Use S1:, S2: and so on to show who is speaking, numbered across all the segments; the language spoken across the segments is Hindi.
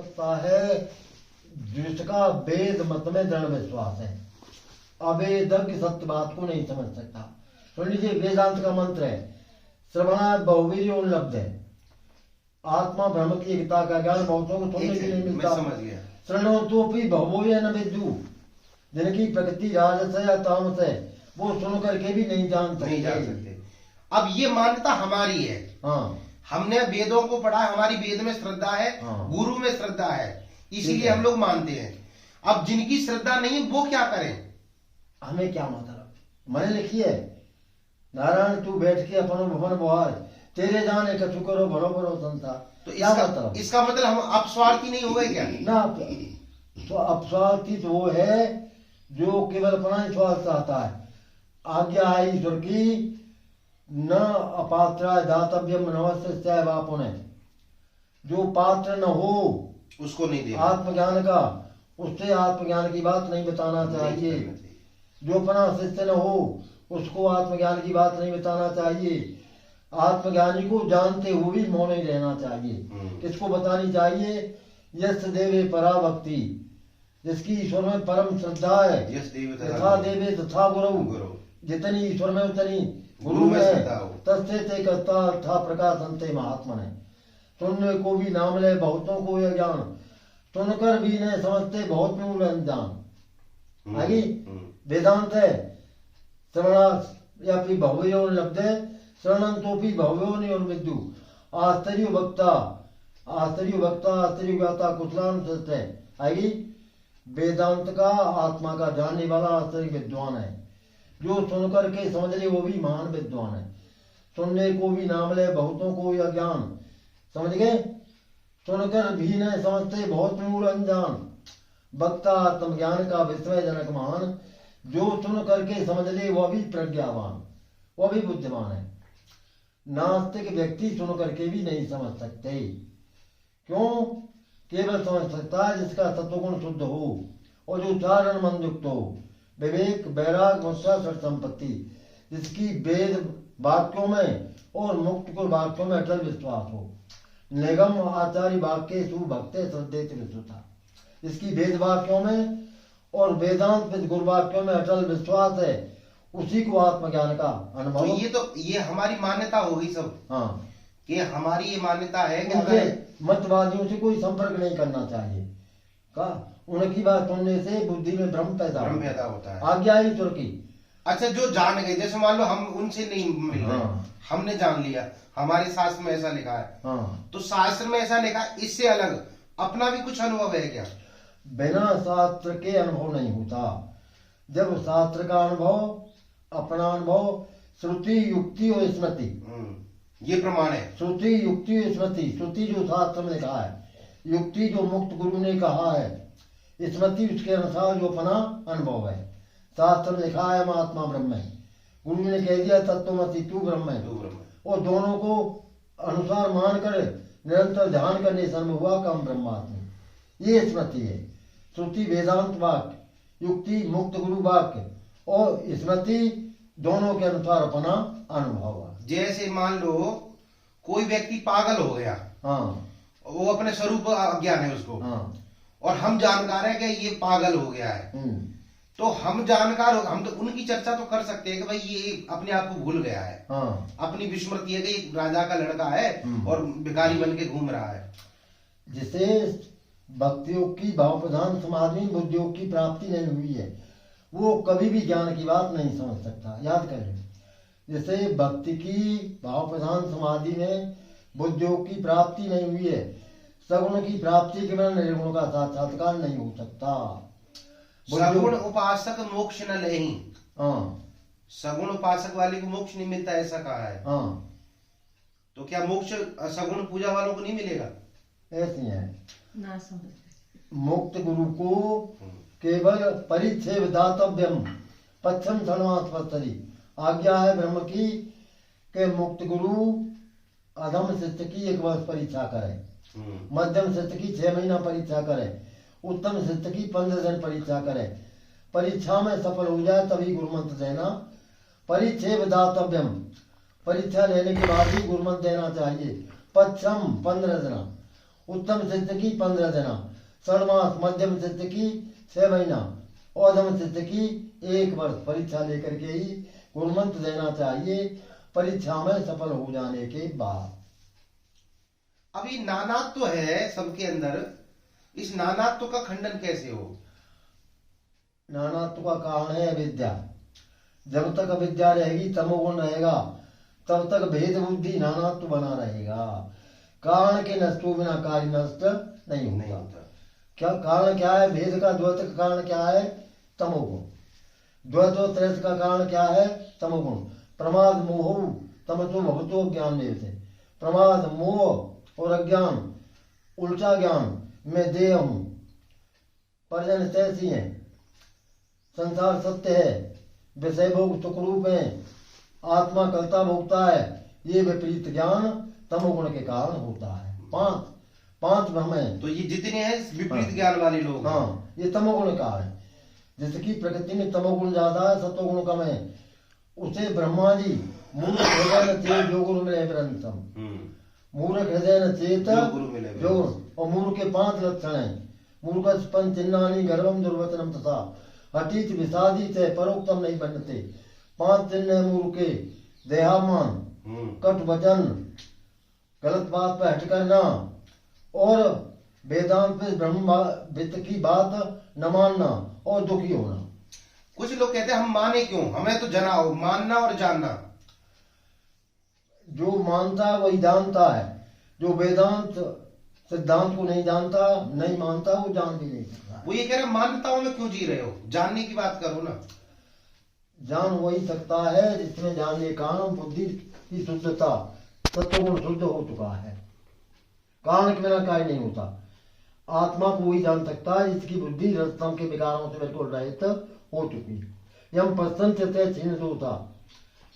S1: सकता है जिसका वेद मत में दृढ़ विश्वास है। अवेदज्ञ सत्य बात को नहीं समझ सकता। सुन लीजिए, वेदांत का मंत्र है श्रवणा बहुवीर्योपलब्ध है। आत्मा ब्रह्म की एकता का ज्ञान बहुतों को सुनने के लिए मिलता। श्रणो तो भी भवो या न विद्यु, जिनकी प्रकृति राजस है या तामस है वो सुन करके भी नहीं जान सकते।
S2: अब ये मान्यता हमारी है।
S1: हाँ,
S2: हमने वेदों को पढ़ा, हमारी वेद में श्रद्धा है।
S1: हाँ।
S2: गुरु में श्रद्धा है, इसीलिए हम लोग मानते हैं। अब जिनकी श्रद्धा नहीं वो क्या करें?
S1: हमें क्या मतलब? मैंने लिखी है, नारायण तू बैठ के अपन भवन बुहार, तेरे जाने कछु करो भरो भरो संसार।
S2: तो इसका मतलब हम अपस्वार्थी नहीं हो गए क्या?
S1: ना, तो अपस्वार्थी तो वो है जो केवल अपना ही स्वार्थ चाहता है। आज्ञा है ईश्वर की, न अपात्र दातव्यम नवस्य बापुने, जो पात्र न हो
S2: उसको नहीं दे
S1: आत्मज्ञान का, उससे आत्मज्ञान की बात नहीं बताना चाहिए। जो अपना शिष्य न हो उसको आत्मज्ञान की बात नहीं बताना चाहिए। आत्मज्ञानी को जानते हुए भी मौन ही रहना चाहिए। किसको बतानी चाहिए? यश देवे परा भक्ति, जिसकी ईश्वर में परम श्रद्धा है। यथा देवे तथा गुरु, जितनी ईश्वर में उतनी गुरु में है। तस्ते ते करता था प्रकाशनते महात्मा ने, सुनने को भी नाम ले बहुतों को यह ज्ञान, सुनकर भी नहीं समझते बहुत मूल अनजान। आगे वेदांत है श्रवणा या फिर भव्यो लब्धे शरणंतोपि भव्यो निविद्यु, आश्चर्य वक्ता आश्चर्य ज्ञाता कुशलान सत्य है। आगे वेदांत का आत्मा का जानने वाला आश्चर्य विद्वान है, जो सुनकर के समझ ले वो भी महान विद्वान है। सुनने को भी नाम ले बहुतों को यह ज्ञान, समझ गए? सुनकर भी नहीं समझते बहुत मूल अनजान। वक्ता आत्मज्ञान का विस्मय जनक महान, जो सुन करके समझ ले वह भी प्रज्ञावान, वह भी बुद्धिमान है। नास्तिक व्यक्ति सुन करके भी नहीं समझ सकते। क्यों? केवल समझ सकता है जिसका सत्वगुण शुद्ध हो और जो चारण मन युक्त हो, विवेक वैराग मुस्सा सर संपत्ति, जिसकी वेद वाक्यों में और मुक्त को वाक्यों में अटल विश्वास हो। निगम आचार्य वाक्य सुभक्ते श्रद्धे विश्वता, जिसकी वेद वाक्यों में और वेदांत गुरु वाक्यों में अटल विश्वास है, उसी को आत्मज्ञान का अनुभव।
S2: तो ये हमारी मान्यता हो गई सब।
S1: हाँ,
S2: कि हमारी ये मान्यता है कि
S1: मतवादियों से कोई संपर्क नहीं करना चाहिए। का उनकी बात सुनने से बुद्धि में भ्रम पैदा
S2: होता है।
S1: आज्ञा ही ईश्वर की।
S2: अच्छा, जो जान गए, जैसे मान लो हम उनसे नहीं मिल रहे, हमने जान लिया, हमारे शास्त्र में ऐसा लिखा है। तो शास्त्र में ऐसा लिखा, इससे अलग अपना भी कुछ अनुभव है क्या?
S1: बिना शास्त्र के अनुभव नहीं होता। जब शास्त्र का अनुभव, अपना अनुभव, श्रुति युक्ति और स्मृति,
S2: ये प्रमाण है।
S1: श्रुति युक्ति और स्मृति, श्रुति जो शास्त्र में लिखा है, युक्ति जो मुक्त गुरु ने कहा है, स्मृति उसके अनुसार जो अपना अनुभव है। शास्त्र में लिखा है महात्मा ब्रह्म है, गुरु ने कह दिया तत्वमसि तू ब्रह्म है, और दोनों को अनुसार मान कर निरंतर ध्यान करने से हुआ कम ब्रह्मात्मा। ये स्मृति है। श्रुति वेदांत वाक्य, युक्ति मुक्त गुरु वाक्य और स्मृति दोनों के अनुसार अपना अनुभव है।
S2: जैसे मान लो कोई व्यक्ति पागल हो गया,
S1: हाँ,
S2: वो अपने स्वरूप अज्ञान है उसको,
S1: हाँ,
S2: और हम जानकार है कि ये पागल हो गया है, तो हम जानकार हो, हम तो उनकी चर्चा तो कर सकते हैं कि भाई ये अपने आप को भूल गया है।
S1: हाँ,
S2: अपनी विस्मृति है कि एक राजा का लड़का है और भिखारी बन के घूम रहा है।
S1: जिसे भक्तियों की भाव प्रधान समाधि बुद्धियों की प्राप्ति नहीं हुई है, वो कभी भी ज्ञान की बात नहीं समझ सकता। याद करें, जैसे भक्ति की भाव प्रधान समाधि में बुद्धियों की प्राप्ति नहीं हुई है, सगुण की प्राप्ति के बिना निर्गुण का साक्षात्कार नहीं हो सकता।
S2: सगुण उपासक मोक्ष न लेहि।
S1: हाँ,
S2: सगुण उपासक वाले को मोक्ष नहीं मिलता, ऐसा कहा है।
S1: हाँ,
S2: तो क्या मोक्ष सगुण पूजा वालों को नहीं मिलेगा?
S1: ऐसी है ना। मुक्त गुरु को केवल परिच्छेद दातव्यम पश्चिम सर्वात्मस्तरी, आज्ञा है ब्रह्म की के मुक्त गुरु अधम शिष्य की 1 वर्ष परीक्षा करे, मध्यम शिष्य की 6 महीना परीक्षा करे, उत्तम शिष्य की 15 दिन परीक्षा करे। परीक्षा में सफल हो जाए तभी गुरुमंत्र देना। परिच्छेद दातव्यम, परीक्षा लेने के बाद ही गुरुमंत्र देना चाहिए। पश्चिम 15 दिन, उत्तम सिद्ध की 15 दिन, षणमास, मध्यम सिद्ध की 6 महीना, औधम सिद्ध की 1 वर्ष परीक्षा लेकर के ही गुणमंत्र देना चाहिए परीक्षा में सफल हो जाने के बाद।
S2: अभी नानात्व है सबके अंदर, इस नानात्व का खंडन कैसे हो?
S1: नानात्व का कारण है अविद्या। जब तक अविद्या रहेगी, तमोगुण रहेगा, तब तक भेद बुद्धि नानात्व बना रहेगा। कारण के नष्ट हो बिना कार्य नष्ट नहीं होता। क्या कारण क्या है? भेद का द्वैत का कारण क्या है? तमोगुण। द्वैत और त्रैत का कारण क्या है? तमोगुण। प्रमाद मोह तमसो भवतो ज्ञान देवते। प्रमाद मोह और अज्ञान, उल्टा ज्ञान, मैं देह हूं, परिजन तैसी है, संसार सत्य है, विषय भोग सुखरूप है, आत्मा कर्ता भोगता है, ये विपरीत ज्ञान तमोगुण के कारण होता है। पांच भ्रम है।
S2: तो ये जितने हैं विपरीत ज्ञान वाले लोग,
S1: हाँ, ये तमोगुण का है। जिसकी प्रकृति में तमोगुण ज्यादा है, सत्वगुण कम है, उसे ब्रह्मा जी मूर्ख हृदय न चेत जो गुरु मिले ग्रंथम। मूर्ख हृदय न चेत जो, और मूर्ख के 5 लक्षण हैं। मूर्ख पंचिन्नानि गर्भम दुर्वचनम तथा अतीत विषादी से परोक्तम नहीं बनते। 5 चिन्ह है मूर्ख के: देहामान, कट वचन, गलत बात पर हट करना, और वेदांत में ब्रह्म वित्त की बात न मानना, और दुखी होना।
S2: कुछ लोग कहते हैं हम माने क्यों, हमें तो जना हो, मानना और जानना।
S1: जो मानता है वही जानता है। जो वेदांत सिद्धांत को नहीं जानता, नहीं मानता, वो जान भी नहीं सकता।
S2: वो ये कह रहे मान्यताओं में क्यों जी रहे हो, जानने की बात करो ना।
S1: जान वही सकता है जिसमें जानने के कारण बुद्धि की शुद्धता, सत्वगुण शुद्ध हो चुका है। कारण के बिना कार्य नहीं होता। आत्मा को वही जान सकता है जिसकी बुद्धि रजतम के विकारों से बिल्कुल रहित हो चुकी है। यम पश्चिम से छीन होता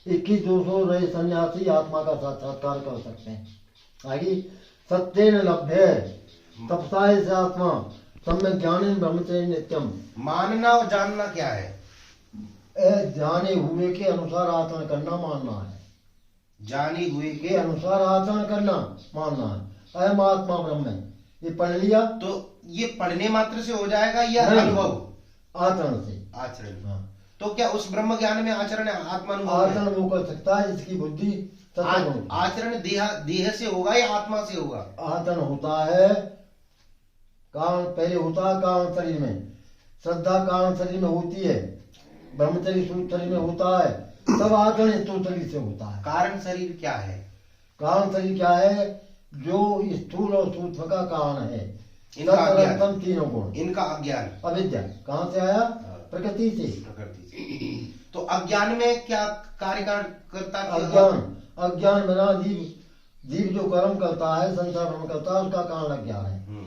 S1: 21 200 रहे सन्यासी आत्मा का साक्षात्कार कर सकते हैं। आगे सत्य न लभ्य तपसा से आत्मा सम्यक ज्ञान ब्रह्मचर्य नित्यम।
S2: मानना और जानना क्या है?
S1: जाने हुए के अनुसार आचरण करना मानना है।
S2: जाने हुए के
S1: अनुसार आचरण करना मानना है। अयम आत्मा ब्रह्म है, ये पढ़ लिया
S2: तो ये पढ़ने मात्र से हो जाएगा या अनुभव?
S1: आचरण से।
S2: आचरण।
S1: हाँ।
S2: तो क्या उस ब्रह्म ज्ञान में आचरण आत्मानुभव?
S1: आचरण वो कर सकता है जिसकी बुद्धि
S2: आचरण देह से होगा या आत्मा से होगा?
S1: आचरण होता है कारण पहले होता है कारण शरीर में, श्रद्धा कारण शरीर में होती है, ब्रह्मचर्य सूत्र शरीर में होता है, तब आचरण स्थूल शरीर से होता है।
S2: कारण शरीर क्या है?
S1: कारण शरीर क्या है? जो स्थूल और सूक्ष्म का कारण है।
S2: इनका अज्ञान,
S1: तीनों गुण,
S2: इनका अज्ञान,
S1: अविद्या कहाँ से आया? प्रकृति से।
S2: प्रकृति से। तो अज्ञान में क्या कार्य करता है?
S1: अज्ञान बिना जीव जो कर्म करता है, संसार भ्रमण करता है, उसका कारण अज्ञान है।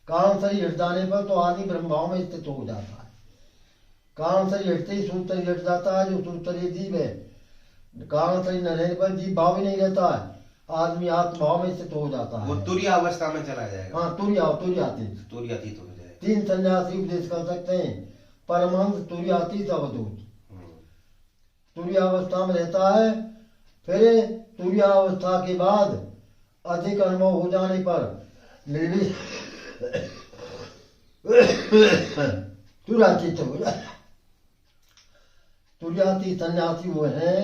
S1: कारण शरीर हट जाने पर तो आदमी ब्रह्म भाव में स्थित हो जाता है। कारण शरीर हटते ही सूत्र शरीर हट जाता है, जो सूत्र शरीर जीव है। कारण शरीर न रहने पर जीव भाव ही नहीं रहता है, आदमी आत्मभाव में स्थित हो जाता है।
S2: वो तुरीय अवस्था में चला जाएगा।
S1: हाँ, तुरीयातीत
S2: हो जाएगा।
S1: 3 सन्यासी उपदेश कर सकते हैं: परमहंस, तुरीयातीत, अवधूत। तुरीय अवस्था में रहता है, फिर तुरीय अवस्था के बाद अधिक अनुभव हो जाने पर तुरीयातीत हो जाए। तुरीयातीत सन्यासी वो है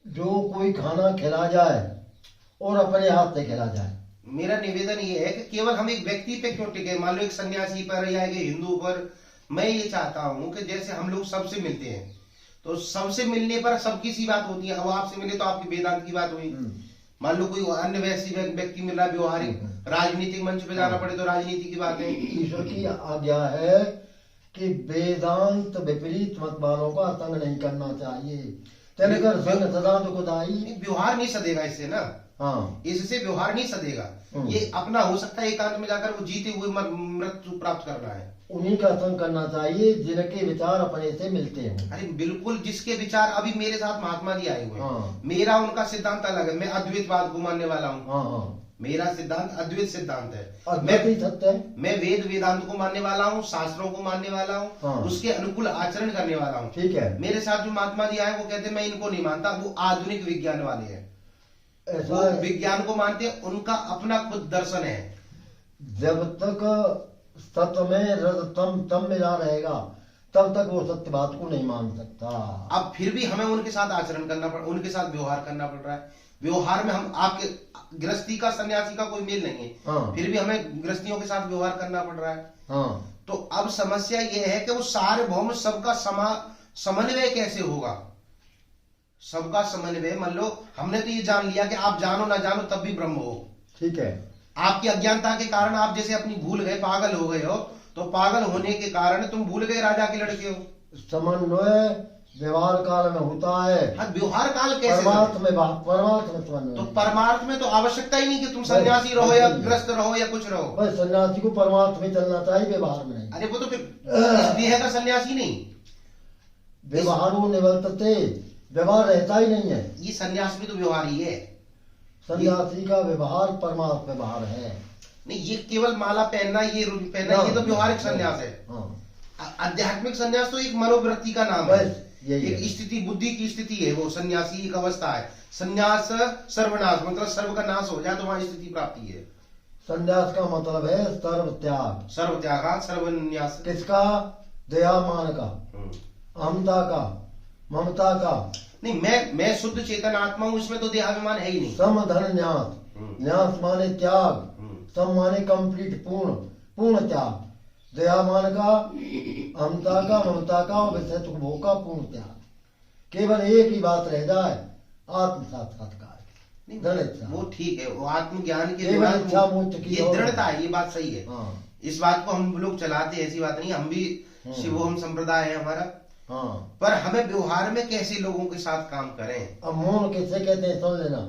S1: जो कोई खाना खिला जाए और अपने हाथ से खिला जाए।
S2: मेरा निवेदन ये है कि केवल हम एक व्यक्ति पे क्यों टिके, मान लो एक सन्यासी पर या एक हिंदू पर। मैं ये चाहता हूँ कि जैसे हम लोग सबसे मिलते हैं, तो सबसे मिलने पर सबकी सी बात होती है। अब आपसे मिले तो आपकी वेदांत की बात हुई, मान लो कोई अन्य व्यक्ति मिल रहा है व्यवहारिक, राजनीतिक मंच पे जाना पड़े तो राजनीति की बात है।
S1: ईश्वर की आज्ञा है कि वेदांत विपरीत मत वालों का संग नहीं करना चाहिए। चलकर संग सदा दुखदाई।
S2: व्यवहार नहीं सदेगा इससे ना।
S1: हाँ,
S2: इससे व्यवहार नहीं सदेगा। ये अपना हो सकता है एकांत में जाकर वो जीते हुए मृत्यु प्राप्त करना है।
S1: उन्हीं का संग करना चाहिए जिनके विचार अपने से मिलते हैं।
S2: अरे बिल्कुल, जिसके विचार अभी मेरे साथ महात्मा जी आए हुए हैं।
S1: हाँ।
S2: मेरा उनका सिद्धांत अलग है। मैं अद्वैतवाद को मानने वाला हूँ।
S1: हाँ।
S2: मेरा सिद्धांत अद्वैत सिद्धांत है।
S1: सत्य है।
S2: मैं वेदांत को मानने वाला हूँ, शास्त्रों को मानने वाला हूँ।
S1: हाँ।
S2: उसके अनुकूल आचरण करने वाला हूँ।
S1: ठीक है।
S2: मेरे साथ जो महात्मा जी आए वो कहते हैं मैं इनको नहीं मानता, वो आधुनिक विज्ञान वाले हैं।
S1: ऐसा
S2: वो
S1: है,
S2: विज्ञान को मानते हैं, उनका अपना खुद दर्शन है।
S1: जब तक सत्य में रजतम तम मिला रहेगा तब तक वो सत्य बात को नहीं मान सकता।
S2: अब फिर भी हमें उनके साथ आचरण करना पड़, उनके साथ व्यवहार करना पड़ रहा है। व्यवहार में हम आपके गृहस्थी का सन्यासी का कोई मेल नहीं है,
S1: हाँ।
S2: फिर भी हमें गृहस्थियों के साथ व्यवहार करना पड़ रहा है।
S1: हाँ,
S2: तो अब समस्या ये है कि वो सार्वभौम सबका समन्वय कैसे होगा? सबका समन्वय, मान लो हमने तो ये जान लिया कि आप जानो ना जानो तब भी ब्रह्म हो।
S1: ठीक है।
S2: आपकी अज्ञानता के कारण आप जैसे अपनी भूल गए, पागल हो गए हो, तो पागल होने के कारण तुम भूल गए राजा के लड़के हो।
S1: समन्वय व्यवहार काल में होता है।
S2: हाँ, व्यवहार काल कैसे?
S1: परमार्थ में समन्वय।
S2: तो परमार्थ में तो आवश्यकता ही नहीं कि तुम सन्यासी रहो या ग्रस्त रहो या कुछ रहो।
S1: बस सन्यासी को परमार्थ में चलना चाहिए, व्यवहार में नहीं।
S2: अरे वो तो फिर इस देह का सन्यासी नहीं,
S1: व्यवहारो निवर्तते, व्यवहार रहता ही नहीं है।
S2: ये सन्यास भी तो व्यवहार ही है।
S1: सन्यासी का व्यवहार परमार्थ व्यवहार है।
S2: नहीं, ये केवल माला पहनना, ये पहनना, ये तो व्यवहारिक सन्यास है।
S1: हाँ।
S2: आध्यात्मिक सन्यास तो एक मनोवृत्ति का नाम है,
S1: बस यही
S2: एक
S1: है।
S2: स्थिति, बुद्धि की स्थिति है वो। सन्यासी एक अवस्था है। सन्यास सर्वनाश, मतलब सर्व का नाश हो जाए तो वहां स्थिति प्राप्ति है।
S1: संन्यास का मतलब है सर्व त्याग।
S2: सर्व त्याग, सर्वन्यास।
S1: किसका? दयामान का, अहमता का, ममता का।
S2: नहीं, मैं शुद्ध चेतन आत्मा हूं, इसमें तो देहाभिमान है ही नहीं।
S1: सम धन न्यास, न्यास माने त्याग, सम माने कंप्लीट, पूर्ण त्याग। दयामान का, अहमता का, ममता का और विषय भोग का पूर्ण त्याग। केवल एक ही बात रह जाए, आत्म साक्षात्कार।
S2: वो ठीक है, वो आत्मज्ञान के
S1: केवल इच्छा मोक्ष की
S2: ये दृढ़ता है, ये बात सही है।
S1: हाँ।
S2: इस बात को हम लोग चलाते हैं, ऐसी बात नहीं। हम भी शिवोहम संप्रदाय है हमारा।
S1: हाँ।
S2: पर हमें व्यवहार में कैसे लोगों के साथ काम करें?
S1: अब मौन कैसे कहते हैं, सुन लेना।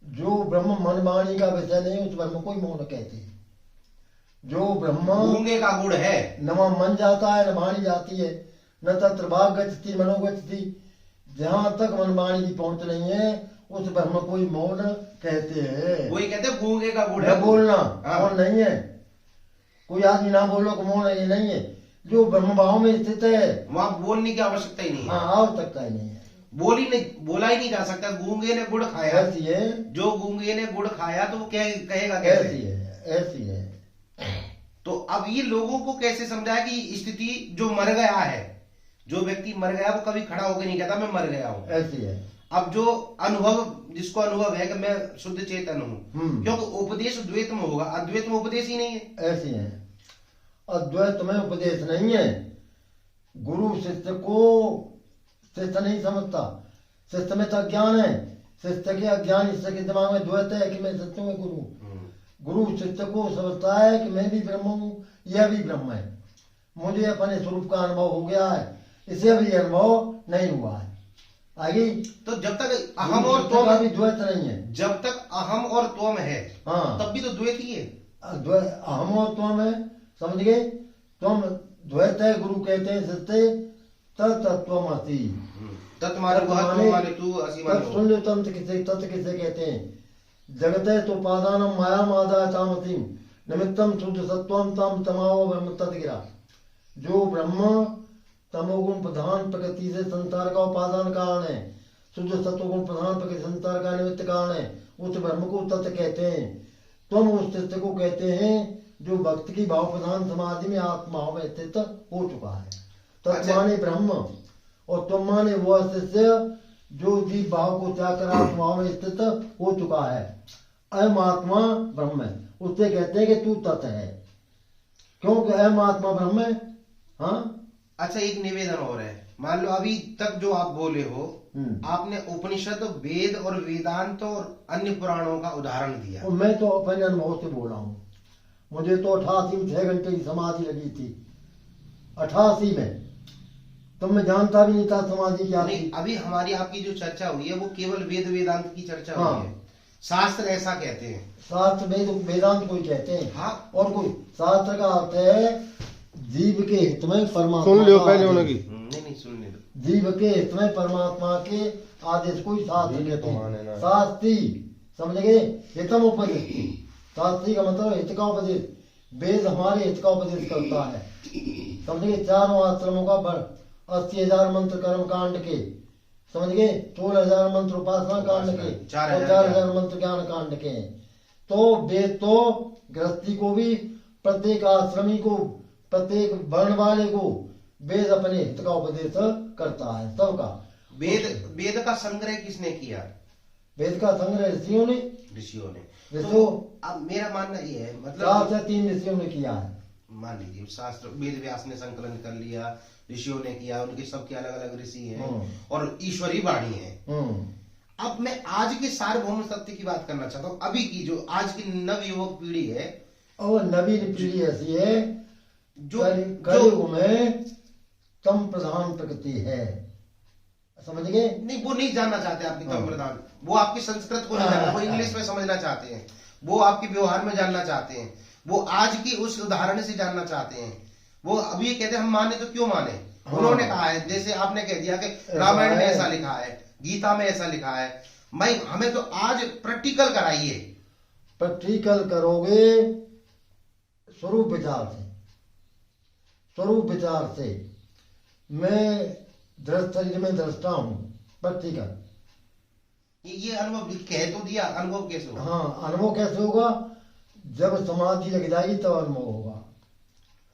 S1: जो ब्रह्म मन वाणी का विषय नहीं, उस ब्रह्म को ही मौन कहते हैं। जो ब्रह्म
S2: गूंगे का गुड़ है,
S1: न वहाँ मन जाता है न वाणी जाती है, न तत्र वाग गति मनोगति। जहाँ तक मन वाणी की पहुंच नहीं है उस ब्रह्म को ही मौन कहते हैं।
S2: वही कहते हैं गूंगे का गुड़ है।
S1: न बोलना
S2: हाँ।
S1: मौन नहीं है। कोई आदमी ना बोलो कि मौन ये नहीं है। जो ब्रह्म भाव में स्थित है
S2: वहां बोलने की आवश्यकता ही नहीं है।
S1: हाँ, आवश्यकता ही नहीं है।
S2: बोला ही नहीं जा सकता। गूंगे ने गुड़ खाया,
S1: ऐसी है।
S2: जो गूंगे ने गुड़ खाया तो वो कहेगा
S1: ऐसी
S2: कैसे?
S1: है, ऐसी है।
S2: तो अब ये लोगों को कैसे समझाया कि स्थिति जो मर गया है, जो व्यक्ति मर गया वो कभी खड़ा होकर नहीं कहता मैं मर गया हूं।
S1: ऐसी है।
S2: अब जो अनुभव, जिसको अनुभव है कि मैं शुद्ध चेतन हूं, क्योंकि उपदेश द्वैत में होगा, अद्वैत में उपदेश ही नहीं है।
S1: ऐसी है। अद्वैत में उपदेश नहीं है। गुरु शिष्य को शिष्य नहीं समझता। शिष्य में तो अज्ञान है। शिष्य के अज्ञान शिष्य के दिमाग में द्वैत है कि मैं सत्य हूँ गुरु। गुरु शिष्य को समझता है कि मैं भी ब्रह्म हूँ, यह भी ब्रह्म है। मुझे अपने स्वरूप का अनुभव हो गया है, इसे भी अनुभव नहीं हुआ है। आगे
S2: तो जब तक अहम और त्वम
S1: का भी द्वैत नहीं है।
S2: जब तक अहम और त्वम है,
S1: हाँ,
S2: तब भी तो द्वैत ही है।
S1: अहम और त्वम है, समझ गए? त्वम द्वैत है। गुरु कहते हैं सत्य तत्त्वमसि।
S2: तत् माने वह, माने तू, असि माने वो।
S1: सुन लो, तंत्र किसे तत्व किसे कहते हैं? जगते तो पादानम माया मादा तामसी निमित्तम शुद्ध सत्वम तम तमाओ ब्रह्म तत्गिरा। जो ब्रह्म तमोगुण प्रधान प्रकृति से संसार का उपादान कारण है, शुद्ध सत्वगुण प्रधान प्रकृति संसार का निमित्त कारण है, उस ब्रह्म को तत्व कहते हैं। तुम उस तत्व को कहते हैं जो भक्त की भाव प्रधान समाधि में आत्मा में स्थित हो चुका है। तत्व माने ब्रह्म और तुम माने वह शिष्य जो जीव भाव को त्याग कर आत्मा में स्थित हो चुका है। अयम आत्मा ब्रह्म है, उससे कहते हैं कि तू तत् है, क्योंकि अयम आत्मा ब्रह्म है। हाँ।
S2: अच्छा, एक निवेदन और है। मान लो अभी तक जो आप बोले हो, आपने उपनिषद, वेद और वेदांत और अन्य पुराणों का उदाहरण दिया।
S1: और मैं तो अपने अनुभव से बोल रहा हूँ। मुझे तो 88 में 6 घंटे की समाधि लगी थी। 88 में तो मैं जानता भी नहीं था समाधि क्या थी।
S2: अभी हमारी आपकी जो चर्चा हुई है वो केवल वेद वेदांत की चर्चा
S1: हाँ।
S2: हुई है। शास्त्र ऐसा कहते हैं।
S1: शास्त्र वेद वेदांत कोई कहते हैं।
S2: हाँ।
S1: और कोई शास्त्र का अर्थ है जीव के हित में परमात्मा।
S3: सुन लियो पहले उनकी।
S2: नहीं सुनने दो।
S1: जीव के हित में परमात्मा के आदेश को ही शास्त्र कहते हैं। शास्त्री, समझ गए? हितम उपदेश। शास्त्री का मतलब हित का उपदेश। वेद हमारे हित का उपदेश करता है, समझ गए? चारों आश्रमों का 80,000 मंत्र कर्म कांड के समझ गए। 16,000 मंत्र उपासना कांड के और 4,000 मंत्र ज्ञान कांड के हैं। तो वेद तो गृहस्थी को भी, प्रत्येक आश्रमी को, प्रत्येक वर्ण वाले को वेद अपने हित का उपदेश करता है सबका।
S2: वेद का संग्रह किसने किया?
S1: वेद का संग्रह ऋषियों ने।
S2: तो अब मेरा मानना ये है, मतलब
S1: 4 से 3 ऋषियों ने किया है।
S2: मान लीजिए शास्त्र वेद व्यास ने संकलन कर लिया, ऋषियों ने किया, उनके सबके अलग अलग ऋषि हैं और ईश्वरी वाणी है। अब मैं आज के सार्वभौम सत्य की बात करना चाहता हूँ। अभी की जो आज की नव युवक पीढ़ी है,
S1: और नवीन पीढ़ी ऐसी है जो कलयुग में तम प्रधान प्रकृति है, समझ गए।
S2: नहीं, वो नहीं जानना चाहते आपकी तम प्रधान, वो आपकी संस्कृत को नहीं जानना, वो इंग्लिश में समझना चाहते हैं, वो आपके व्यवहार में जानना चाहते हैं, वो आज की उस उदाहरण से जानना चाहते हैं। वो अभी ये कहते हैं हम माने तो क्यों माने। उन्होंने कहा है, जैसे आपने कह दिया कि रामायण में ऐसा लिखा है, गीता में ऐसा लिखा है। भाई हमें तो आज प्रैक्टिकल कराइए।
S1: प्रैक्टिकल करोगे स्वरूप विचार से, स्वरूप विचार से। मैं शरीर में दृष्टा हूं, प्रैक्टिकल।
S2: ये अनुभव कह तो दिया, अनुभव कैसे होगा?
S1: हाँ, अनुभव कैसे होगा? जब समाधि लग जाएगी तब अनुभव होगा।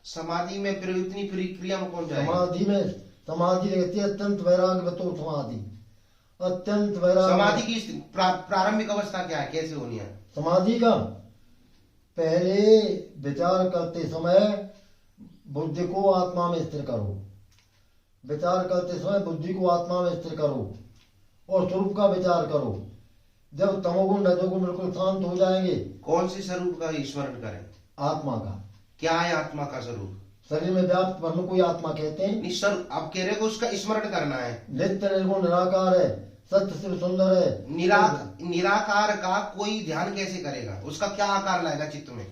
S1: समाधि
S2: में फिर इतनी क्रिया में कौन जाएगा?
S1: समाधि लगती है अत्यंत वैराग्य तो समाधि, अत्यंत वैराग्य।
S2: समाधि की प्रारंभिक अवस्था क्या है, कैसे होनी है
S1: समाधि का? पहले विचार करते समय बुद्धि को आत्मा में स्थिर करो, विचार करते समय बुद्धि को आत्मा में स्थिर करो और स्वरूप का विचार करो। जब तमोगुण रजोगुण बिल्कुल शांत हो जाएंगे।
S2: कौन सी स्वरूप का स्मरण करें?
S1: आत्मा का।
S2: क्या है आत्मा का स्वरूप?
S1: शरीर में व्याप्त ब्रह्म को आत्मा कहते हैं।
S2: नहीं सर, आप कह रहे हो उसका स्मरण करना है।
S1: नित्य निर्गुण निराकार है, सत्य शिव सुंदर है।
S2: निराकार का कोई ध्यान कैसे करेगा? उसका क्या आकार लाएगा चित्त में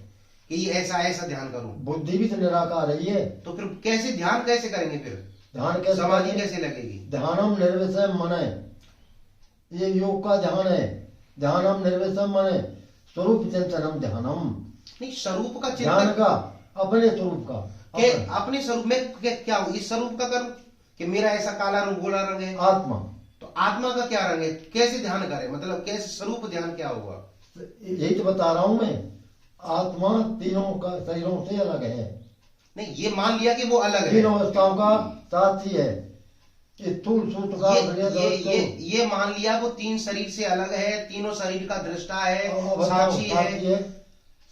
S2: कि ये ऐसा ऐसा ध्यान करूं?
S1: बुद्धि भी तो निराकार है ये।
S2: तो फिर कैसे ध्यान कैसे करेंगे? फिर
S1: ध्यान कैसे,
S2: समाधि कैसे लगेगी?
S1: ध्यानम निर्विषय मन, ये योग का ध्यान है। ध्यानम निर्विषय मन, स्वरूप चिंतनम ध्यानम।
S2: नहीं, स्वरूप का
S1: ध्यान का अपने स्वरूप का,
S2: अपने स्वरूप में क्या हो? इस स्वरूप का करूं कि मेरा ऐसा काला रंग गोला रंग है
S1: आत्मा,
S2: तो आत्मा का क्या रंग है? कैसे ध्यान करें? मतलब कैसे स्वरूप ध्यान क्या होगा?
S1: यही तो बता रहा हूं मैं। आत्मा तीनों का शरीरों से अलग है।
S2: नहीं, ये मान लिया कि वो अलग है,
S1: तीनों अवस्थाओं का साथी है। स्थूल सूत्र का
S2: ये मान लिया वो तीन शरीर से अलग है, तीनों शरीर का दृष्टा है, साक्षी है,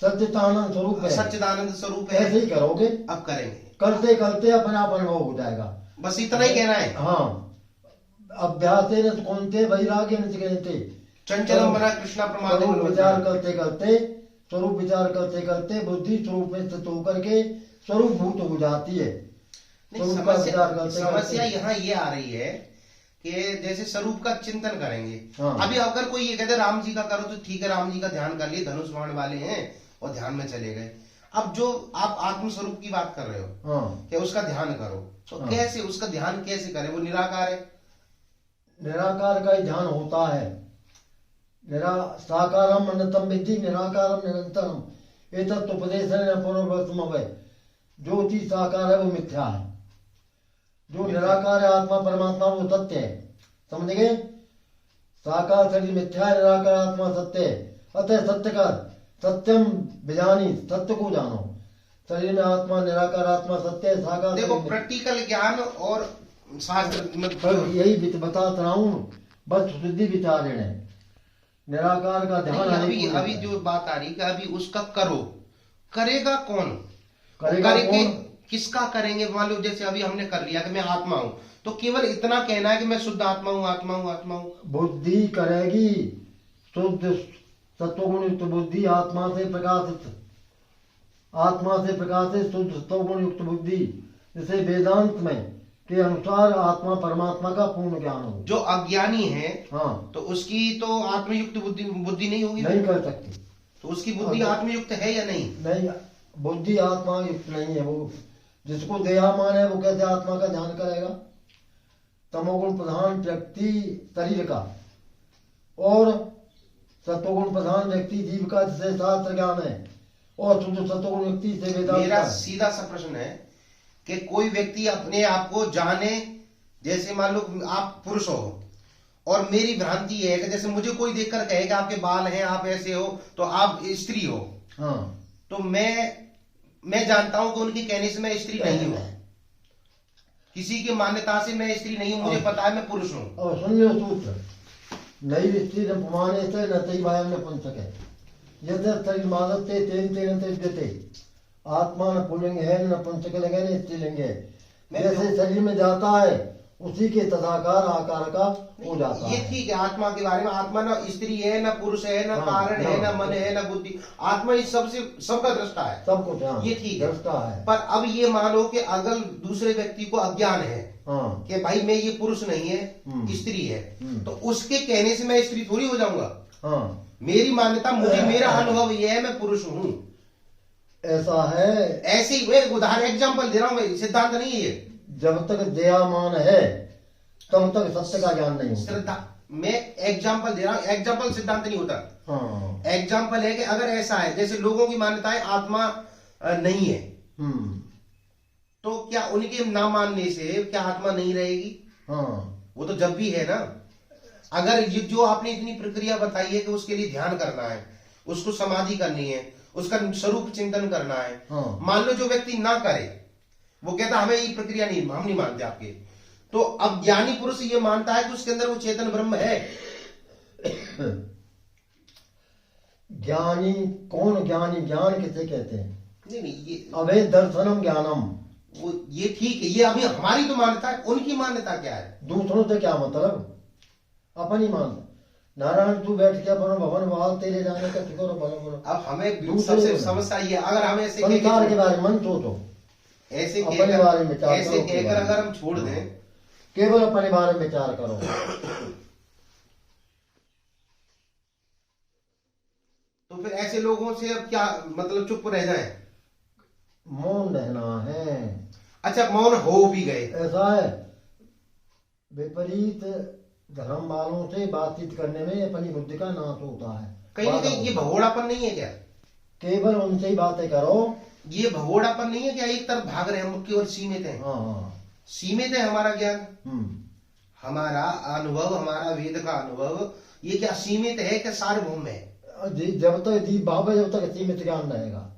S1: सच्चिदानंद स्वरूप है,
S2: सच्चिदानंद स्वरूप है।
S1: ऐसे ही करोगे।
S2: अब करेंगे,
S1: करते करते अपने आप अनुभव हो जाएगा।
S2: बस इतना ही कहना है।
S1: हाँ, अभ्यास कौनते वैराग्य निचते
S2: चंचलम बना कृष्णा प्रमाद।
S1: विचार करते करते, स्वरूप विचार करते करते बुद्धि स्वरूप में स्थित होकर के स्वरूप भूत हो जाती है।
S2: समस्या यहाँ ये आ रही है कि जैसे स्वरूप का चिंतन करेंगे।
S1: हाँ।
S2: अभी अगर कोई ये कहते राम जी का करो तो ठीक है, राम जी का ध्यान कर लिए, धनुष बाण वाले हैं और ध्यान में चले गए। अब जो आप आत्म स्वरूप की बात कर रहे हो,
S1: हाँ,
S2: कि उसका ध्यान करो, तो हाँ, कैसे उसका ध्यान कैसे करें? वो निराकार है।
S1: निराकार का ही ध्यान होता है। साकारम अनंतम विद्धि निराकारम निरंतरम एतत्तुपदेश पूर्ववर्तमवै। जो चीज साकार है वो मिथ्या है, जो निराकार है आत्मा परमात्मा वो सत्य है। समझ गए? साकार शरीर मिथ्या है, निराकार आत्मा सत्य है। अतः सत्य का सत्यम विजानी, सत्य को जानो। शरीर में आत्मा निराकार आत्मा सत्य है, साकार।
S2: देखो प्रैक्टिकल ज्ञान और शास्त्र
S1: यही बता रहा हूँ, बस शुद्धि विचारण है। निराकार का ध्यान।
S2: अभी जो बात आ रही है कि अभी उसका करो, करेगा कौन?
S1: करेगा
S2: किसका करेंगे? मान लो जैसे अभी हमने कर लिया कि मैं आत्मा हूं, तो केवल इतना कहना है कि मैं शुद्ध आत्मा हूं, आत्मा हूं, आत्मा हूं।
S1: बुद्धि करेगी शुद्ध सत्वगुण युक्त बुद्धि, आत्मा से प्रकाशित, आत्मा से प्रकाशित शुद्ध सत्वगुण युक्त बुद्धि, जैसे वेदांत में के अनुसार आत्मा परमात्मा का पूर्ण ज्ञान हो।
S2: जो अज्ञानी है,
S1: हाँ,
S2: तो उसकी तो आत्मयुक्त बुद्धि नहीं होगी,
S1: नहीं कर सकती।
S2: तो उसकी बुद्धि आत्मयुक्त है या नहीं?
S1: नहीं, बुद्धि आत्मा युक्त नहीं है। वो जिसको देहामान है वो कैसे आत्मा का ध्यान करेगा? तमोगुण प्रधान व्यक्ति शरीर का और सत्वगुण प्रधान व्यक्ति जीव का, जिसे शास्त्र ज्ञान है, और शुद्ध सत्वगुण व्यक्ति से वेदांत।
S2: मेरा सीधा सा प्रश्न है कि कोई व्यक्ति अपने आप को जाने, जैसे मान लो आप पुरुष हो और मेरी भ्रांति ये है कि जैसे मुझे कोई देखकर कहे कि आपके बाल हैं, आप ऐसे हो, तो आप स्त्री हो,
S1: हाँ
S2: तो मैं जानता हूं कि उनके कहने से मैं स्त्री नहीं हूं, किसी की मान्यता से मैं स्त्री नहीं हूं, मुझे पता है मैं पुरुष हूं।
S1: और सुन लो सूत्र, नई स्त्री न प्रमाणे से न तई वायम न पुंसके यद् तई मादते तेन तेन तेजते आत्मा न पुलिंग है न पुंसक लगे न स्त्रीलिंग है। जैसे शरीर में जाता है उसी के तदाकार आकार का हो जाता
S2: ये
S1: है।
S2: ठीक है, आत्मा के बारे में, आत्मा न स्त्री है, न पुरुष है, न
S1: हाँ,
S2: कारण है,
S1: हाँ,
S2: न मन है, न बुद्धि, आत्मा इस सबसे सबका दृष्टा है,
S1: सब कुछ हाँ,
S2: ये ठीक है।
S1: दृष्टा है।
S2: पर अब ये मानो कि अगर दूसरे व्यक्ति को अज्ञान है
S1: हाँ
S2: कि भाई मैं ये पुरुष नहीं है, स्त्री है, तो उसके कहने से मैं स्त्री थोड़ी हो जाऊंगा।
S1: हाँ
S2: मेरी मान्यता, मुझे मेरा अनुभव ये है मैं पुरुष हूं।
S1: ऐसा है।
S2: ऐसे ही मैं उदाहरण एग्जांपल दे रहा हूं, मैं सिद्धांत नहीं है ये।
S1: जब तक दयामान है तब तक सत्य का ज्ञान नहीं होता।
S2: श्रद्धा, मैं एग्जांपल दे रहा हूं, एग्जांपल सिद्धांत नहीं होता।
S1: हाँ
S2: एग्जांपल है कि अगर ऐसा है जैसे लोगों की मान्यता है आत्मा नहीं है, तो क्या उनके ना मानने से क्या आत्मा नहीं रहेगी?
S1: हाँ
S2: वो तो जब भी है ना। अगर ये जो आपने इतनी प्रक्रिया बताई है कि उसके लिए ध्यान करना है, उसको समाधि करनी है, उसका स्वरूप चिंतन करना है,
S1: हाँ।
S2: मान लो जो व्यक्ति ना करे, वो कहता हमें ये प्रक्रिया नहीं, हम नहीं मानते आपके, तो अब ज्ञानी पुरुष ये मानता है कि उसके अंदर वो चेतन ब्रह्म है।
S1: ज्ञानी कौन? ज्ञानी ज्ञान किसे कहते हैं?
S2: नहीं नहीं, ये
S1: अभेद दर्शनम ज्ञानम।
S2: वो ये ठीक है, ये अभी हमारी तो मान्यता है, उनकी मान्यता क्या है?
S1: दूसरों से क्या मतलब? अपनी मानता। नारायण तू बैठ के अपना भवन वाल तेरे जाने का शुक्र बनो बनो।
S2: अब हमें
S1: दूसरे
S2: सबसे
S1: को
S2: समस्या ये, अगर हम ऐसे
S1: संसार के बारे में मन सोचो,
S2: ऐसे
S1: अपने
S2: कहकर
S1: बारे में विचार
S2: ऐसे
S1: करो,
S2: कहकर अगर हम छोड़ दें,
S1: केवल अपने बारे में विचार करो।
S2: तो फिर ऐसे लोगों से अब क्या मतलब, चुप रह जाएं?
S1: मौन रहना है।
S2: अच्छा, मौन हो भी गए,
S1: ऐसा है, विपरीत धर्म वालों से बातचीत करने में अपनी बुद्धि का नाश होता है।
S2: कहीं ना कहीं ये भगोड़ापन नहीं है क्या?
S1: केवल उनसे ही बातें करो।
S2: ये भगोड़ापन नहीं है क्या? एक तरफ भाग रहे हैं, हम केवल सीमित हैं।
S1: हाँ
S2: सीमित है हमारा ज्ञान, हमारा अनुभव, हमारा वेद का अनुभव, ये क्या सीमित है कि सार्वभौम है?
S1: जब तक दीप भाव है, जब तक सीमित ज्ञान रहेगा।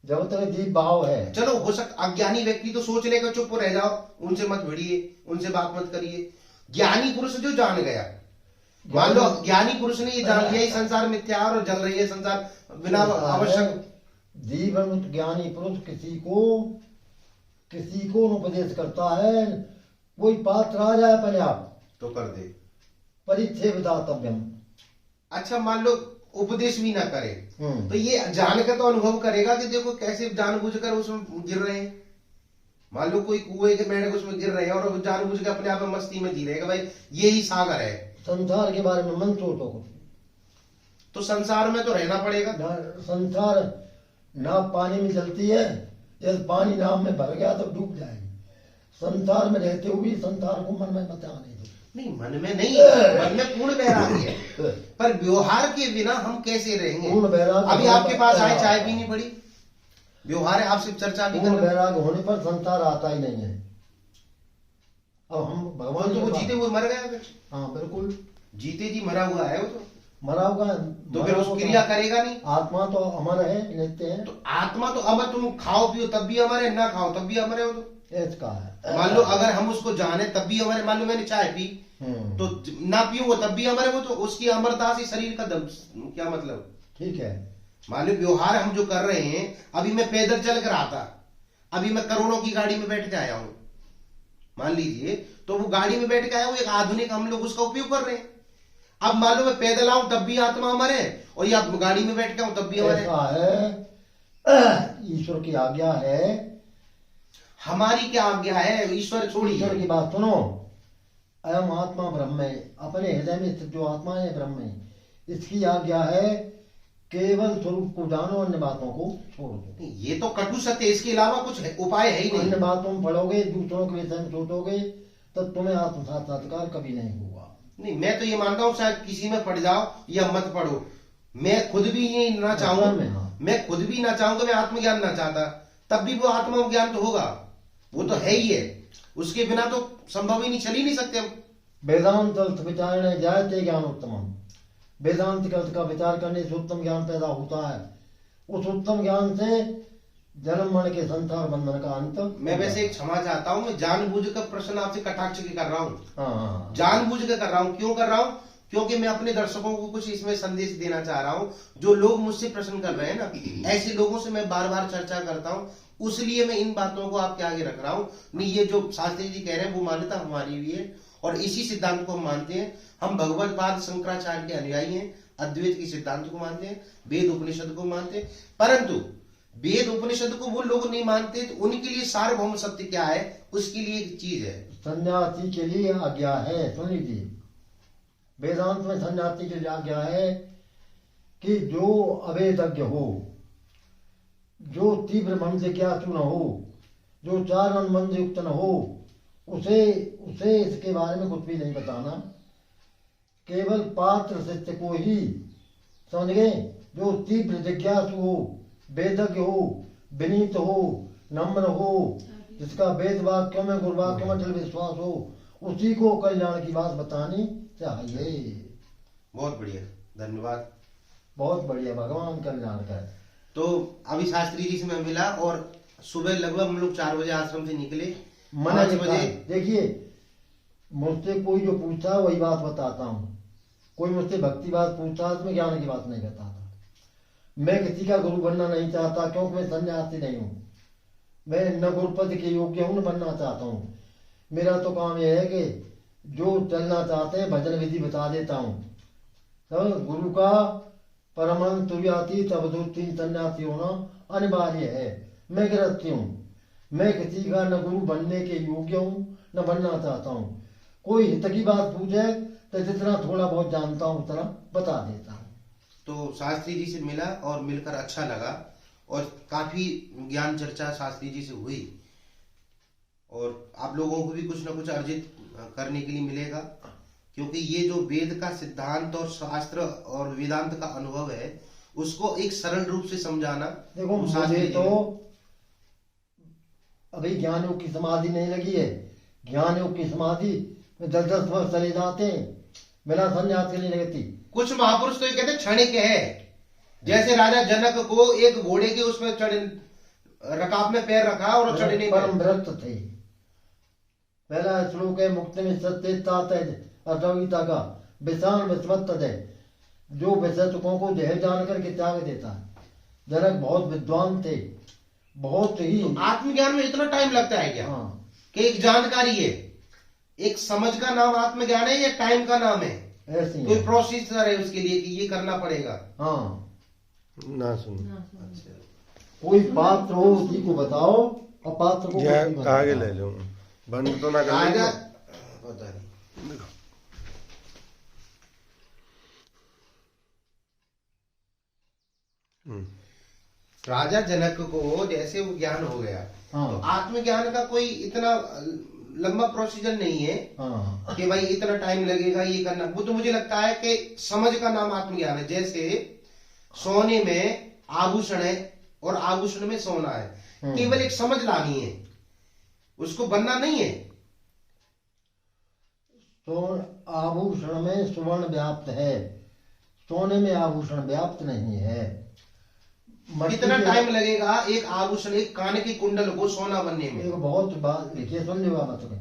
S1: जब तक दीप भाव है,
S2: चलो हो सकता अज्ञानी व्यक्ति तो सोच लेगा चुप रह जाओ, उनसे मत भिड़िए, उनसे बात मत करिए। ज्ञानी पुरुष जो जान गया, मान लो ज्ञानी पुरुष ने ये जान लिया ये संसार मिथ्या और जल रही है संसार बिना आवश्यक।
S1: जीवन ज्ञानी पुरुष किसी को उपदेश करता है, कोई पात्र आ जाए पहले आप
S2: तो कर दे
S1: परिच्छेद दातव्यम।
S2: अच्छा, मान लो उपदेश भी ना करे, तो ये जान के तो अनुभव करेगा कि देखो कैसे जानबूझकर उसमें गिर रहे हैं। मान लो कोई कुएं के मेढक उसमें गिर रहे हैं और जानबूझ के अपने आप में मस्ती में जी रहे हैं, भाई यही सागर है।
S1: संसार के बारे में मन सोचो,
S2: तो संसार में तो रहना पड़ेगा।
S1: संसार नाव पानी में चलती है, यदि पानी नाव में भर गया तो डूब जाएगी। संसार में रहते हुए संसार को मन में बचा नहीं दो।
S2: नहीं, मन में नहीं, मन में पूर्ण वैराग्य है, पर व्यवहार के बिना हम कैसे रहेंगे?
S1: पूर्ण वैराग्य
S2: अभी आपके पास आए, चाय पीनी पड़ी, व्यवहार है, आपसे चर्चा भी
S1: पूर्ण
S2: करना।
S1: वैराग्य होने पर संसार आता ही नहीं है। अब हम भगवान
S2: तो वो जीते हुए मर गया फिर।
S1: हाँ बिल्कुल,
S2: जीते जी मरा हुआ है वो तो
S1: मरा हुआ है,
S2: तो फिर उस क्रिया करेगा नहीं।
S1: आत्मा तो अमर है, नित्य है।
S2: तो आत्मा तो अमर, तुम खाओ पियो तब भी अमर है, ना खाओ तब भी अमर है वो तो।
S1: इसका है।
S2: मान लो अगर हम उसको जाने तब भी अमर है, मान लो मैंने चाय पी तो ना पीऊंगा तब भी अमर है वो तो, उसकी अमरता से शरीर का दम क्या मतलब?
S1: ठीक है।
S2: मान लो व्यवहार हम जो कर रहे हैं, अभी मैं पैदल चल कर आता, अभी मैं करोड़ों की गाड़ी में बैठ के आया हूं, मान लीजिए, तो वो गाड़ी में बैठ के आया हूं, एक आधुनिक हम लोग उसका उपयोग कर रहे हैं। अब मान लो मैं पैदल आऊं तब भी आत्मा अमर है, और या गाड़ी में बैठ के आऊं तब भी अमर
S1: है। ईश्वर की आज्ञा है।
S2: हमारी क्या आज्ञा है? ईश्वर छोड़िए,
S1: ईश्वर की बात सुनो। अयम आत्मा ब्रह्म है, अपने हृदय में स्थित जो आत्मा है ब्रह्म है, इसकी आज्ञा है केवल स्वरूप को जानो, अन्य बातों को छोड़ दो।
S2: ये तो कटु सत्य, इसके अलावा कुछ उपाय है ही नहीं।
S1: अन्य बातों में पढ़ोगे, दूसरों के विषय में सोचोगे, तो तुम्हें आत्म साक्षात्कार कभी नहीं होगा।
S2: नहीं, मैं तो ये मानता हूँ शायद किसी में पढ़ जाओ या मत पढ़ो, मैं खुद भी ये ना चाहूँ, मैं खुद भी ना चाहूँ कि मैं आत्मज्ञान ना चाहता, तब भी वो आत्मज्ञान तो होगा, वो तो है ही है, उसके बिना तो संभव ही नहीं, चल ही नहीं सकते हम।
S1: वेदांत अर्थ विचारणे जायते ज्ञान उत्तम। वेदांत के अर्थ का विचार करने से उत्तम ज्ञान पैदा होता है। उस उत्तम ज्ञान से जन्म मरण के संसार बंधन का अंत।
S2: मैं वैसे एक क्षमा चाहता हूँ, मैं जानबूझकर प्रश्न आपसे कटाक्ष के कर रहा हूँ।
S1: हाँ,
S2: जानबूझ के कर रहा हूँ। क्यों कर रहा हूँ? क्योंकि मैं अपने दर्शकों को कुछ इसमें संदेश देना चाह रहा हूँ। जो लोग मुझसे प्रश्न कर रहे हैं ना, ऐसे लोगों से मैं बार बार चर्चा करता हूँ, उसलिए मैं इन बातों को आपके आगे रख रहा हूँ। नहीं, ये जो शास्त्री जी कह रहे हैं वो मान्यता हमारी भी है और इसी सिद्धांत को हम मानते हैं। हम भगवतपाद शंकराचार्य के अनुयायी हैं, अद्वैत की सिद्धांत को मानते हैं, वेद उपनिषद को मानते हैं। परंतु वेद उपनिषद को वो लोग नहीं मानते, तो उनके लिए सार्वभौम सत्य क्या है, उसके लिए एक चीज है।
S1: सन्यासी के लिए आज्ञा है, सुन लीजिए, वेदांत में सन्यासी के लिए आज्ञा है कि जो अवेदज्ञ हो, जो तीव्र मन से ज्ञासु न हो, जो चारण मन से युक्त न हो, उसे इसके बारे में कुछ भी नहीं बताना। केवल पात्र सत्य को ही, समझ गए, जो तीव्र जिज्ञासु हो, वेदज्ञ हो, विनीत हो, नम्र हो, जिसका वेद वाक्यों में गुरु वाक्यों में दृढ़ विश्वास हो, उसी को कल्याण की बात बतानी चाहिए।
S2: बहुत बढ़िया, धन्यवाद।
S1: बहुत बढ़िया, भगवान कल्याण का।
S2: तो अभी शास्त्री जी से मैं मिला और सुबह लगभग हम लोग 4 बजे आश्रम से निकले। 5 बजे
S1: देखिए, मुझसे कोई जो पूछता है वही बात बताता हूँ। कोई मुझसे भक्ति बात पूछता है तो मैं ज्ञान की बात नहीं बताता। मैं किसी का गुरु बनना नहीं चाहता, क्योंकि मैं सन्यासी नहीं हूँ। मैं न गुरुपद के योग्य हूँ, न बनना चाहता हूँ। मेरा तो काम यह है कि जो चलना चाहते हैं भजन विधि बता देता हूँ। तो गुरु का परमानंद तुर्यातीत अवधूत 3 सन्यासी होना अनिवार्य है। मैं गृहस्थी हूँ, मैं किसी का न गुरु बनने के योग्य हूँ न बनना चाहता हूँ। कोई हित की बात पूछे तो जितना थोड़ा बहुत जानता हूँ उतना बता देता हूँ।
S2: तो शास्त्री जी से मिला और मिलकर अच्छा लगा और काफी ज्ञान चर्चा शास्त्री जी से हुई और आप लोगों को भी कुछ ना कुछ अर्जित करने के लिए मिलेगा, क्योंकि ये जो वेद का सिद्धांत और शास्त्र और वेदांत का अनुभव है उसको एक सरल रूप से समझाना।
S1: देखो, मुझे तो अभी ज्ञान योग की समाधि नहीं लगी है। ज्ञान योग की समाधि में 10-10 वर्ष चले जाते हैं, मेरा संन्यास के नहीं लगती।
S2: कुछ महापुरुष तो ये कहते क्षणिक है, जैसे राजा जनक को एक घोड़े के उसमें रकाब में पैर रखा और चढ़ने
S1: परम व्रत थे। पहला श्लोक है, मुक्ति में सत्यतात अद्वैता का विशाल विस्मत है, जो विषयकों को जहर जान करके त्याग देता है। जनक बहुत विद्वान थे, बहुत ही।
S2: तो आत्मज्ञान में इतना टाइम लगता है क्या?
S1: हाँ,
S2: कि एक जानकारी है, एक समझ का नाम आत्मज्ञान है या टाइम का नाम है?
S1: ऐसी
S2: कोई प्रोसीजर है उसके लिए कि ये करना पड़ेगा?
S1: हाँ,
S3: ना सुन।
S2: अच्छा,
S1: कोई पात्र हो उसी को बताओ और पात्र को कुछ भी
S3: आगे
S1: बताओ।
S3: ले लो, बंद तो ना कर
S2: राजा
S3: लेंगे।
S2: पता नहीं। राजा जनक को जैसे वो ज्ञान हो गया,
S1: हाँ।
S2: तो आत्मज्ञान का कोई इतना लंबा प्रोसीजर नहीं है
S1: हाँ,
S2: कि भाई इतना टाइम लगेगा ये करना। वो तो मुझे लगता है कि समझ का नाम आत्मज्ञान है। जैसे सोने में आभूषण है और आभूषण में सोना है, केवल एक समझ लानी है, उसको बनना नहीं है।
S1: तो आभूषण में सुवर्ण व्याप्त है, सोने में आभूषण व्याप्त नहीं है।
S2: कितना टाइम लगेगा एक आभूषण, एक कान की कुंडल को सोना बनने में?
S1: एक बहुत बात लिखिए, सुन लो बात में।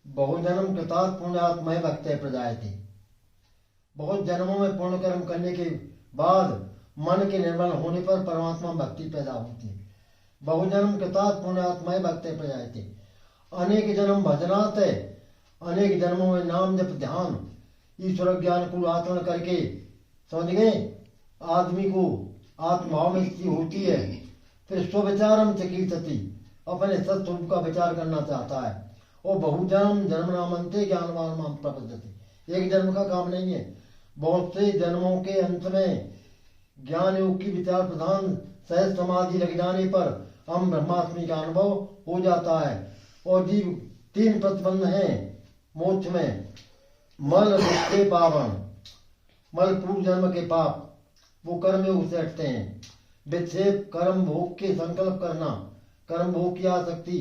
S1: बहुत जन्म कृतार्थ पुण्यात्मय भक्ते प्रजायते। बहुत जन्मों में पुण्य कर्म करने के बाद मन के निर्मल होने पर परमात्मा भक्ति पैदा होती है। बहुत जन्म कृतार्थ पुण्यात्मय भक्ते प्रजायते। अनेक जन्म भजनात् है, अनेक जन्मों में नाम जप ध्यान ईश्वर ज्ञान को आचरण करके, समझ गए, आदमी को आत्मभाव में स्थिति होती है। फिर स्वविचारम से कीर्तति, अपने सत्स्वरूप का विचार करना चाहता है। और बहुजन्म जन्म नामंते ज्ञानवान माम प्रपद्यते। एक जन्म का काम नहीं है, बहुत से जन्मों के अंत में ज्ञान योग की विचार प्रधान सहज समाधि लग जाने पर हम ब्रह्मास्मि का अनुभव हो जाता है। और जीव 3 प्रतिबंध हैं मोक्ष में, मल दुष्टे पावन, मल पूर्व जन्म के पाप वो कर्म योग से हटते हैं। विक्षेप कर्म भोग के संकल्प करना, कर्म भोग की आसक्ति,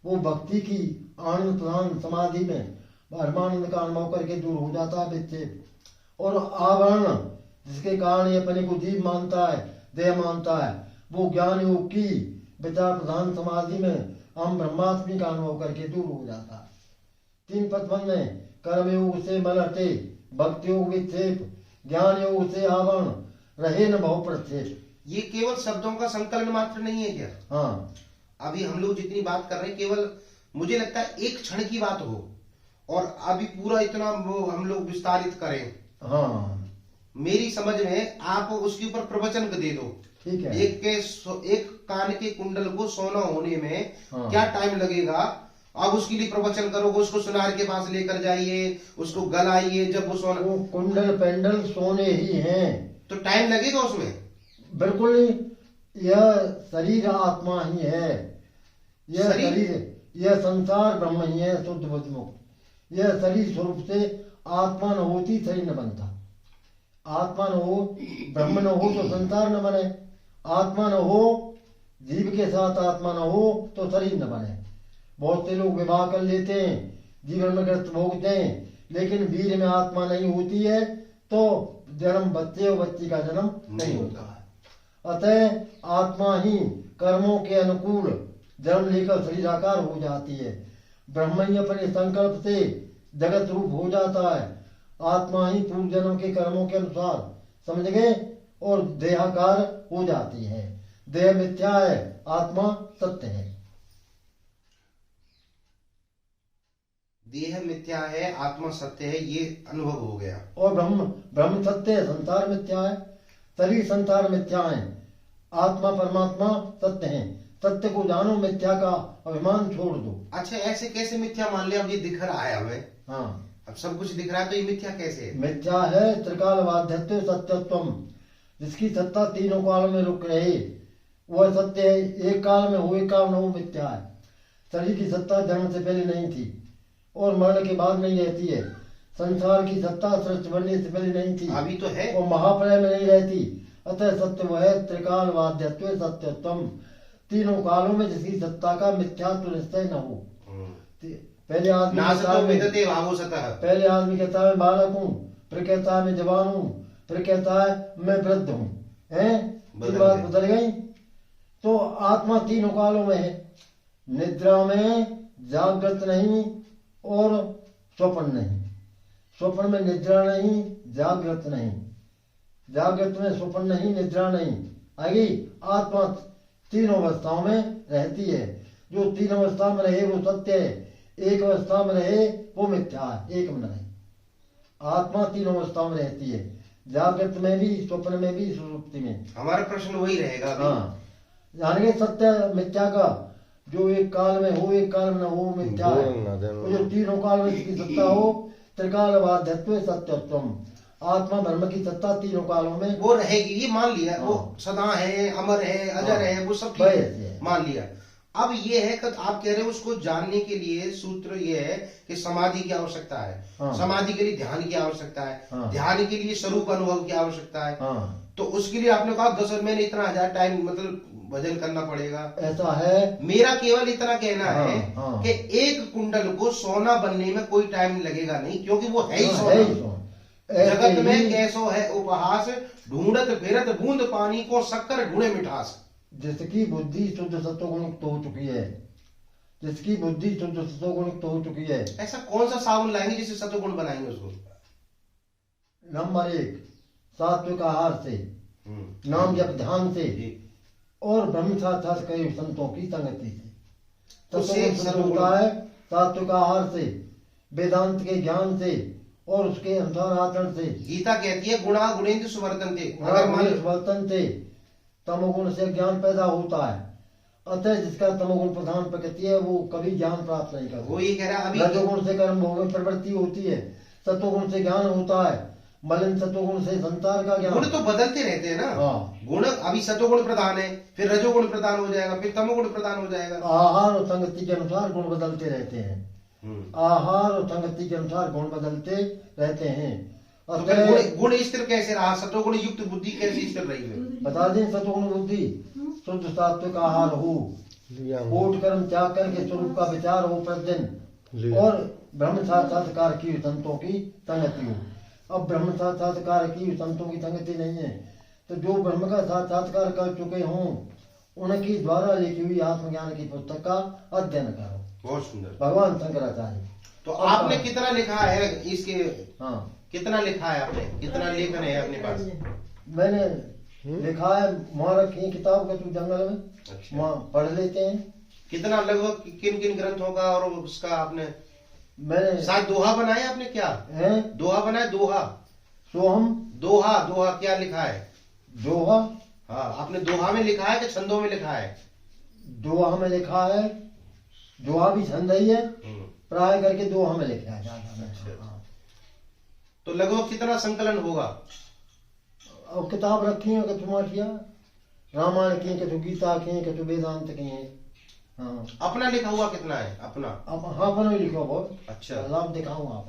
S1: वो भक्ति की आनंद प्रधान समाधि में परमानंद का अनुभव करके दूर हो जाता है विक्षेप। और आवरण जिसके कारण ये अपने को जीव मानता है, देह मानता है, वो ज्ञान योग की विचार प्रधान समाधि में हम ब्रह्मास्मि का अनुभव करके दूर हो जाता है। तीन पथवन में कर्म योग से मन हटे, भक्ति योग विक्षेप, ज्ञान योग से आवरण रहे न भव प्रक्षेप।
S2: ये केवल शब्दों का संकलन मात्र नहीं है क्या?
S1: हाँ,
S2: अभी हम लोग जितनी बात कर रहे हैं केवल मुझे लगता है एक क्षण की बात हो और अभी पूरा इतना वो हम लोग विस्तारित करें।
S1: हाँ,
S2: मेरी समझ में आप उसके ऊपर प्रवचन दे दो।
S1: ठीक है।
S2: एक कान के कुंडल को सोना होने में
S1: हाँ।
S2: क्या टाइम लगेगा, अब उसके लिए प्रवचन करोगे, उसको सुनार के पास लेकर जाइए, उसको गलाइए, जब वो सोना,
S1: वो कुंडल पेंडल सोने ही हैं,
S2: तो टाइम लगेगा उसमें?
S1: बिल्कुल नहीं। यह शरीर आत्मा ही है, यह
S2: शरीर?
S1: शरीर, यह संसार ब्रह्म ही है, शुद्ध बुद्ध मुक्त। यह शरीर स्वरूप से आत्मा न होती शरीर न बनता। आत्मा न हो, ब्रह्म न हो तो संसार न बने। आत्मा न हो, जीव के साथ आत्मा न हो तो शरीर न बने। बहुत से लोग विवाह कर लेते हैं, जीवन में कष्ट भोगते हैं, लेकिन वीर में आत्मा नहीं होती है तो जन्म बच्चे और बच्ची का जन्म नहीं होता है। अतः आत्मा ही कर्मों के अनुकूल जन्म लेकर शरीराकार हो जाती है। ब्रह्म ही अपने संकल्प से जगत रूप हो जाता है। आत्मा ही पूर्व जन्म के कर्मों के अनुसार, समझ गए, और देहाकार हो जाती है। देह मिथ्या है, आत्मा सत्य है।
S2: देह मिथ्या है, आत्मा सत्य है, ये अनुभव हो गया।
S1: और ब्रह्म सत्य है, संसार मिथ्या है। सभी संसार मिथ्या है, आत्मा परमात्मा सत्य है। सत्य को जानो, मिथ्या का अभिमान छोड़ दो।
S2: अच्छा, ऐसे कैसे मिथ्या मान लिया? अब ये दिख रहा है हमें,
S1: हाँ,
S2: अब सब कुछ दिख रहा है, तो ये मिथ्या कैसे है?
S1: मिथ्या है त्रिकाल बाध्यत्व सत्यत्वम, जिसकी सत्ता तीनों काल में रुक रहे वह सत्य है। एक काल में हो, एक काल में हो, मिथ्या है। शरीर की सत्ता जन्म से पहले नहीं थी और मरण के बाद नहीं रहती है। संसार की सत्ता सृष्टि बनने से पहले नहीं थी,
S2: अभी तो है।
S1: और महाप्रलय में नहीं रहती। अतः सत्य वह है त्रिकाल बाध्यत्व सत्यत्वम, तीनों कालों में जिसकी सत्ता का मिथ्यात्व निश्चय न हो। पहले आदमी
S2: नासतो विदते भावो सतः।
S1: पहले आदमी कहता है मैं बालक हूँ, फिर कहता है मैं जवान हूँ, फिर कहता है मैं वृद्ध हूँ। तीन बात बदल गई। तो आत्मा तीनों कालों में है, निद्रा में, जागृत नहीं और स्वप्न नहीं। स्वप्न में निद्रा नहीं, जागृत नहीं, जागृत में स्वप्न नहीं, निद्रा नहीं। आगे आत्मा तीनों अवस्थाओं में रहती है। जो तीन अवस्था में रहे वो सत्य है, एक अवस्था में रहे वो मिथ्या है, एक में रहे। आत्मा तीनों अवस्थाओं में रहती है, जागृत में भी, स्वप्न में भी, सुषुप्ति में।
S2: हमारा प्रश्न वही रहेगा।
S1: हाँ, यानी सत्य मिथ्या का जो एक काल में हो, एक काल में न हो, मिथ्या है। तो जो तीनों काल में इसकी सत्ता हो, त्रिकाल बाध्यत्व सत्यत्वम, आत्मा ब्रह्म की सत्ता तीनों कालों में
S2: वो रहेगी, ये मान लिया।
S1: हाँ।
S2: वो सदा है, अमर है, अजर
S1: हाँ।
S2: है, वो सब ठीक
S1: बस
S2: है,
S1: ये।
S2: मान लिया। अब ये है कि आप कह रहे हो उसको जानने के लिए सूत्र ये है कि समाधि की आवश्यकता है।
S1: हाँ।
S2: समाधि के लिए ध्यान की आवश्यकता है।
S1: हाँ।
S2: ध्यान के लिए स्वरूप अनुभव की आवश्यकता है।
S1: हाँ,
S2: तो उसके लिए आपने कहा 10 महीने इतना 1000 टाइम मतलब भजन करना पड़ेगा।
S1: ऐसा है।
S2: मेरा केवल इतना कहना
S1: हाँ,
S2: है
S1: हाँ।
S2: कि एक कुंडल को सोना बनने में कोई टाइम लगेगा नहीं, क्योंकि वो है ही
S1: हाँ,
S2: सोना।
S1: है ही सोना।
S2: जगत
S1: ऐसे
S2: में
S1: ही
S2: कैसो है उपहास, ढूंढत फिरत बूंद पानी को शक्कर ढूंढे मिठास।
S1: जिसकी बुद्धि शुद्ध सत्वगुण युक्त हो चुकी है, जिसकी बुद्धि शुद्ध सत्वगुण युक्त हो चुकी है।
S2: ऐसा कौन सा साबुन लाएंगे जिससे सत्वगुण बनाएंगे उसको?
S1: नंबर 1, सात्विक आहार से, नाम जप ध्यान से, और ब्रह्म साक्षात कई संतों की संगति से।
S2: उससे
S1: सत्वगुण शुद्ध होता है सात्विक आहार से, वेदांत के ज्ञान से, और उसके अनुसार आचरण से।
S2: गीता कहती है गुणा गुणेन्द्र सुवर्तन थे। अगर मान
S1: वर्तन से तमोगुण से ज्ञान पैदा होता है। अतः जिसका तमोगुण प्रधान प्रकृति है वो कभी ज्ञान प्राप्त नहीं करता।
S2: वो ये कह रहा है अभी
S1: रजोगुण से कर्म भोग में प्रवृत्ति होती है, सत्वगुण से ज्ञान होता है, मलिन सत्वगुण से संसार का ज्ञान।
S2: गुण तो बदलते रहते हैं ना।
S1: हाँ।
S2: गुण अभी सत्वगुण प्रधान है, फिर रजोगुण प्रधान हो जाएगा, फिर तमोगुण प्रधान हो जाएगा।
S1: आहार और संगति के अनुसार गुण बदलते रहते हैं। आहार और संगति के अनुसार गुण बदलते रहते हैं।
S2: तो फिर गुण स्थिर कैसे रहा? सत्वगुण युक्त बुद्धि कैसे स्थिर रही है?
S1: बता दें, सत्वगुण बुद्धि शुद्ध सात्विक आहार हो, कोट कर्म त्याग करके स्वरूप का विचार हो प्रतिदिन,
S3: ले।
S1: और ब्रह्म साक्षात्कार की संतों की संगति हो। अब ब्रह्म साक्षात्कार की संतों की संगति नहीं है, तो जो ब्रह्म का साक्षात्कार कर चुके हों उनकी द्वारा लिखी हुई आत्मज्ञान की पुस्तक का अध्ययन करो।
S2: बहुत सुंदर।
S1: भगवान शंकराचार्य।
S2: तो आपने कितना लिखा है इसके?
S1: हाँ,
S2: कितना लिखा है आपने? कितना लेखन है अपने पास?
S1: मैंने लिखा है, वहाँ रखी है किताब का तू जंगल में,
S2: अच्छा।
S1: वहाँ पढ़ लेते हैं।
S2: कितना लगभग किन किन ग्रंथों का और उसका आपने
S1: मैंने
S2: शायद दोहा बनाया आपने? क्या
S1: है
S2: दोहा बनाया? दोहा
S1: सोहम
S2: दोहा दोहा क्या लिखा है?
S1: दोहा,
S2: हाँ, आपने दोहा में लिखा है कि छंदों में लिखा है?
S1: दोहा में लिखा है। दोहा भी छंद ही है, प्राय करके दोहा में लिखा है ज्यादा में।
S2: अच्छा।
S1: हाँ।
S2: तो लगभग कितना संकलन होगा?
S1: अब किताब रखी है कछु माठिया, रामायण की, कछु गीता की, कछु वेदांत की है। हाँ,
S2: अपना लिखा हुआ कितना है अपना?
S1: अब हाँ अपन लिखो बहुत।
S2: अच्छा।
S1: लाभ दिखाऊँ आप।